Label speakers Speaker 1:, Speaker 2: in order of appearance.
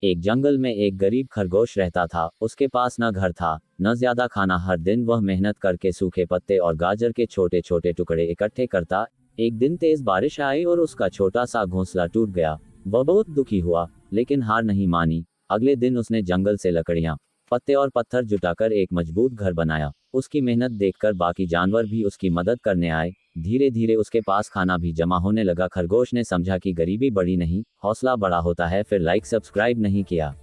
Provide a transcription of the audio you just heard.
Speaker 1: एक जंगल में एक गरीब खरगोश रहता था। उसके पास न घर था, न ज्यादा खाना। हर दिन वह मेहनत करके सूखे पत्ते और गाजर के छोटे छोटे टुकड़े इकट्ठे करता। एक दिन तेज बारिश आई और उसका छोटा सा घोंसला टूट गया। वह बहुत दुखी हुआ, लेकिन हार नहीं मानी। अगले दिन उसने जंगल से लकड़ियां, पत्ते और पत्थर जुटाकर एक मजबूत घर बनाया। उसकी मेहनत देखकर बाकी जानवर भी उसकी मदद करने आए। धीरे धीरे उसके पास खाना भी जमा होने लगा। खरगोश ने समझा कि गरीबी बड़ी नहीं, हौसला बड़ा होता है। फिर लाइक सब्सक्राइब नहीं किया।